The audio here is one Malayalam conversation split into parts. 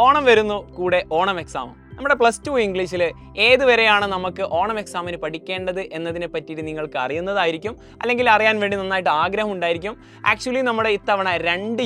ഓണം വരുന്നു, കൂടെ ഓണം എക്സാമും. നമ്മുടെ +2 ഇംഗ്ലീഷിൽ ഏതുവരെയാണ് നമുക്ക് ഓണം എക്സാമിന് പഠിക്കേണ്ടത് എന്നതിനെ പറ്റിയിട്ട് നിങ്ങൾക്ക് അറിയുന്നതായിരിക്കും, അല്ലെങ്കിൽ അറിയാൻ വേണ്ടി നന്നായിട്ട് ആഗ്രഹം ഉണ്ടായിരിക്കും. ആക്ച്വലി നമ്മുടെ ഇത്തവണ 2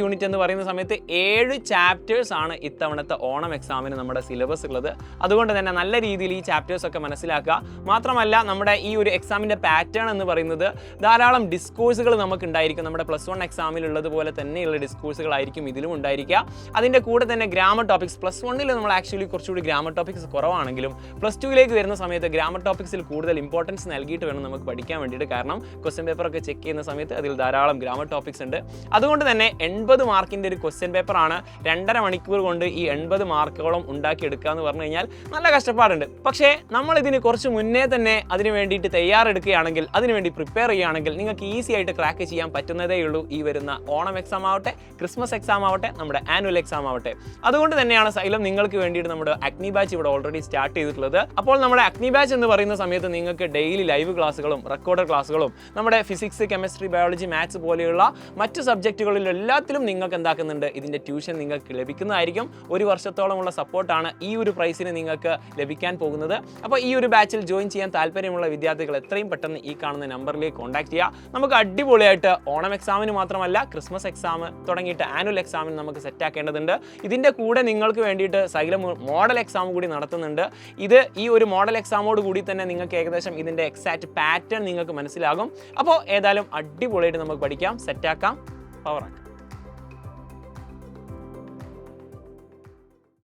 യൂണിറ്റ് എന്ന് പറയുന്ന സമയത്ത് 7 ചാപ്റ്റേഴ്സ് ആണ് ഇത്തവണത്തെ ഓണം എക്സാമിന് നമ്മുടെ സിലബസ് ഉള്ളത്. അതുകൊണ്ട് തന്നെ നല്ല രീതിയിൽ ഈ ചാപ്റ്റേഴ്സ് ഒക്കെ മനസ്സിലാക്കുക. മാത്രമല്ല നമ്മുടെ ഈ ഒരു എക്സാമിൻ്റെ പാറ്റേൺ എന്ന് പറയുന്നത് ധാരാളം ഡിസ്കോഴ്സുകൾ നമുക്ക് ഉണ്ടായിരിക്കും. നമ്മുടെ +1 എക്സാമിലുള്ളതുപോലെ തന്നെയുള്ള ഡിസ്കോഴ്സുകളായിരിക്കും ഇതിലും ഉണ്ടായിരിക്കുക. അതിൻ്റെ കൂടെ തന്നെ ഗ്രാമർ ടോപ്പിക്സ് +1 നമ്മൾ ആക്ച്വലി കുറച്ചുകൂടി ഗ്രാമർ ടോപ്പിക്സ് കുറവാണെങ്കിലും +2 വരുന്ന സമയത്ത് ഗ്രാമർ ടോപ്പിക്സിൽ കൂടുതൽ ഇമ്പോർട്ടൻസ് നൽകിയിട്ട് വേണം നമുക്ക് പഠിക്കാൻ വേണ്ടിയിട്ട്. കാരണം ക്വസ്റ്റ്യൻ പേപ്പർ ഒക്കെ ചെക്ക് ചെയ്യുന്ന സമയത്ത് അതിൽ ധാരാളം ഗ്രാമർ ടോപ്പിക്സ് ഉണ്ട്. അതുകൊണ്ട് തന്നെ 80 മാർക്കിൻ്റെ ഒരു ക്വസ്റ്റ്യൻ പേപ്പറാണ്. 2.5 മണിക്കൂർ കൊണ്ട് ഈ 80 മാർക്കോളം ഉണ്ടാക്കിയെടുക്കുക എന്ന് പറഞ്ഞു കഴിഞ്ഞാൽ നല്ല കഷ്ടപ്പാടുണ്ട്. പക്ഷേ നമ്മൾ ഇതിന് കുറച്ച് മുന്നേ തന്നെ അതിന് വേണ്ടിയിട്ട് തയ്യാറെടുക്കുകയാണെങ്കിൽ, അതിനുവേണ്ടി പ്രിപ്പയർ ചെയ്യുകയാണെങ്കിൽ നിങ്ങൾക്ക് ഈസി ആയിട്ട് ക്രാക്ക് ചെയ്യാൻ പറ്റുന്നതേ ഉള്ളൂ ഈ വരുന്ന ഓണം എക്സാം ആവട്ടെ, ക്രിസ്മസ് എക്സാം ആവട്ടെ, നമ്മുടെ ആനുവൽ എക്സാം ആവട്ടെ. അതുകൊണ്ട് തന്നെയാണ് സൈലം നിങ്ങൾക്ക് വേണ്ടിയിട്ട് നമ്മുടെ അഗ്നി ബാച്ച് ഇവിടെ ഓൾറെഡി സ്റ്റാർട്ട് ചെയ്തിട്ടുള്ളത്. അപ്പോൾ നമ്മുടെ അഗ്നി ബാച്ച് എന്ന് പറയുന്ന സമയത്ത് നിങ്ങൾക്ക് ഡെയിലി ലൈവ് ക്ലാസ്സുകളും റെക്കോർഡഡ് ക്ലാസ്സുകളും നമ്മുടെ ഫിസിക്സ്, കെമിസ്ട്രി, ബയോളജി, മാത്സ് പോലെയുള്ള മറ്റ് സബ്ജക്റ്റുകളിൽ എല്ലാത്തിലും നിങ്ങൾക്ക് എന്താക്കുന്നുണ്ട്, ഇതിൻ്റെ ട്യൂഷൻ നിങ്ങൾക്ക് ലഭിക്കുന്നതായിരിക്കും. 1 വർഷത്തോളമുള്ള സപ്പോർട്ടാണ് ഈ ഒരു പ്രൈസിന് നിങ്ങൾക്ക് ലഭിക്കാൻ പോകുന്നത്. അപ്പോൾ ഈ ഒരു ബാച്ചിൽ ജോയിൻ ചെയ്യാൻ താല്പര്യമുള്ള വിദ്യാർത്ഥികൾ എത്രയും പെട്ടെന്ന് ഈ കാണുന്ന നമ്പറിലേക്ക് കോൺടാക്ട് ചെയ്യുക. നമുക്ക് അടിപൊളിയായിട്ട് ഓണം എക്സാമിന് മാത്രമല്ല ക്രിസ്മസ് എക്സാം തുടങ്ങിയിട്ട് ആനുവൽ എക്സാമിന് നമുക്ക് സെറ്റ് ആക്കേണ്ടതുണ്ട്. ഇതിൻ്റെ കൂടെ നിങ്ങൾക്ക് വേണ്ടിയിട്ട് സൈലം മോഡൽ എക്സാം കൂടി നടത്തുന്നുണ്ട്. ഈ ഒരു മോഡൽ എക്സാമോട് കൂടി തന്നെ നിങ്ങൾക്ക് ഏകദേശം ഇതിൻ്റെ എക്സാക്റ്റ് പാറ്റേൺ നിങ്ങൾക്ക് മനസ്സിലാകും. അപ്പോൾ ഏതായാലും അടിപൊളിയായിട്ട് നമുക്ക് പഠിക്കാം, സെറ്റാക്കാം, പവറാക്കാം.